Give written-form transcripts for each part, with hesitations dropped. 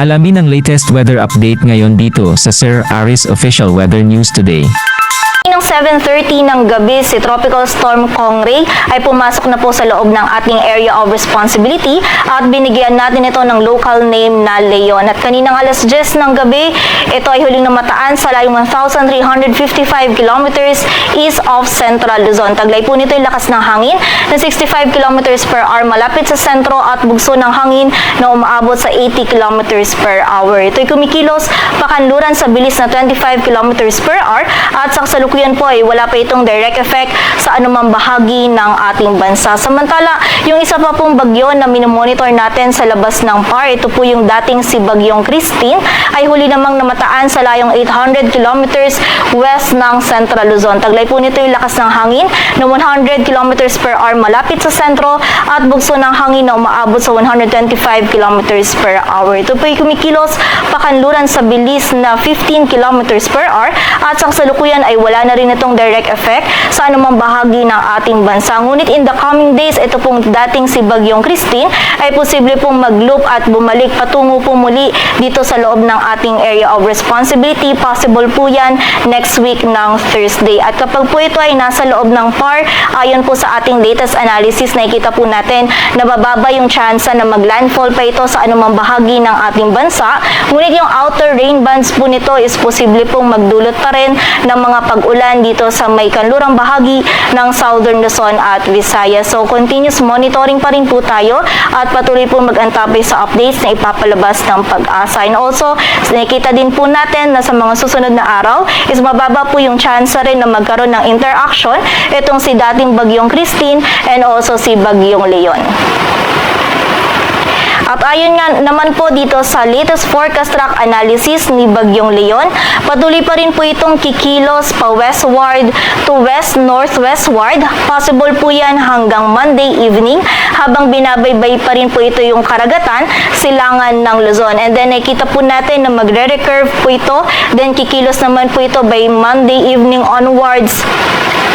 Alamin ang latest weather update ngayon dito sa Sir Aris Official Weather News Today. Ng 7:30 ng gabi, si Tropical Storm Kongray ay pumasok na po sa loob ng ating area of responsibility at binigyan natin ito ng local name na Leon. At kaninang alas 10 ng gabi, ito ay huling namataan sa layong 1,355 kilometers east of Central Luzon. Taglay po nito yung lakas ng hangin na 65 kilometers per hour malapit sa sentro at bugso ng hangin na umaabot sa 80 kilometers per hour. Ito ay kumikilos pakanluran sa bilis na 25 kilometers per hour at sa kasalukuyan po ay wala pa itong direct effect sa anumang bahagi ng ating bansa. Samantala, yung isa pa pong bagyo na minomonitor natin sa labas ng PAR, ito po yung dating si Bagyong Christine, ay huli namang namataan sa layong 800 kilometers west ng Central Luzon. Taglay po nito yung lakas ng hangin na 100 kilometers per hour malapit sa sentro at bugso ng hangin na umaabot sa 125 kilometers per hour. Ito po yung kumikilos pakanluran sa bilis na 15 kilometers per hour at sa kasalukuyan ay wala na rin itong direct effect sa anumang bahagi ng ating bansa. Ngunit in the coming days, ito pong dating si Bagyong Christine ay posible pong mag-loop at bumalik patungo po muli dito sa loob ng ating area of responsibility. Possible po yan next week ng Thursday. At kapag po ito ay nasa loob ng PAR, ayon po sa ating latest analysis, nakikita po natin na bababa yung tsansa na mag-landfall pa ito sa anumang bahagi ng ating bansa. Ngunit yung outer rain bands po nito is posible pong magdulot pa rin ng mga pag-ulan dito sa may kanlurang bahagi ng Southern Luzon at Visayas. So, continuous monitoring pa rin po tayo at patuloy po mag-antabay sa updates na ipapalabas ng Pag-asa. And also, nakikita din po natin na sa mga susunod na araw is mababa po yung chance rin na magkaroon ng interaction itong si dating Bagyong Christine and also si Bagyong Leon. At ayon nga naman po dito sa latest forecast track analysis ni Bagyong Leon, patuloy pa rin po itong kikilos pa westward to west-northwestward. Possible po yan hanggang Monday evening habang binabaybay pa rin po ito yung karagatan, silangan ng Luzon. And then nakita po natin na magre-recurve po ito, then kikilos naman po ito by Monday evening onwards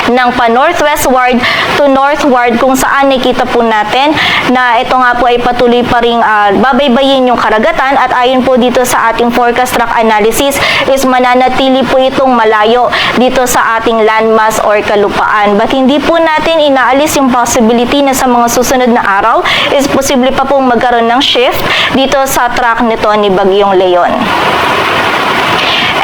ng pa-northwestward to northward kung saan nakita po natin na ito nga po ay patuloy pa ring babaybayin yung karagatan at ayon po dito sa ating forecast track analysis is mananatili po itong malayo dito sa ating landmass or kalupaan. But hindi po natin inaalis yung possibility na sa mga susunod na araw is posible pa pong magkaroon ng shift dito sa track nito ni Bagyong Leon.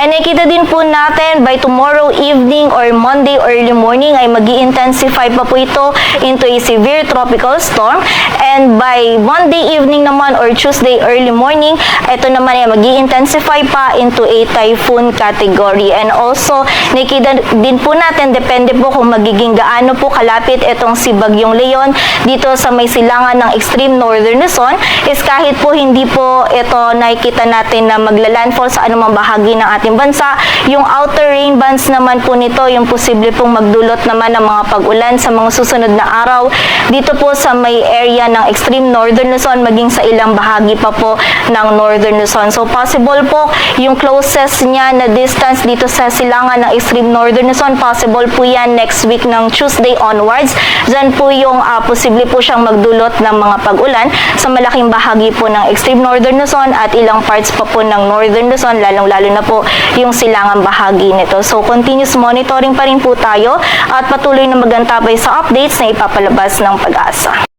And nakita din po natin by tomorrow evening or Monday early morning ay mag-i-intensify pa po ito into a severe tropical storm. And by Monday evening naman or Tuesday early morning, ito naman ay mag-i-intensify pa into a typhoon category. And also, nakita din po natin, depende po kung magiging gaano po kalapit itong si Bagyong Leon dito sa may silangan ng extreme northern Luzon, is kahit po hindi po ito nakikita natin na magla-landfall sa anumang bahagi ng ating bansa, yung outer rain bands naman po nito, yung posible pong magdulot naman ng mga pag-ulan sa mga susunod na araw dito po sa may area ng extreme northern Luzon, maging sa ilang bahagi pa po ng northern Luzon. So possible po yung closest niya na distance dito sa silangan ng extreme northern Luzon, possible po yan next week ng Tuesday onwards. Diyan po yung posible po siyang magdulot ng mga pag-ulan sa malaking bahagi po ng extreme northern Luzon at ilang parts pa po ng northern Luzon, lalong-lalo na po yung silangang bahagi nito. So, continuous monitoring pa rin po tayo at patuloy na magantabay sa updates na ipapalabas ng Pag-asa.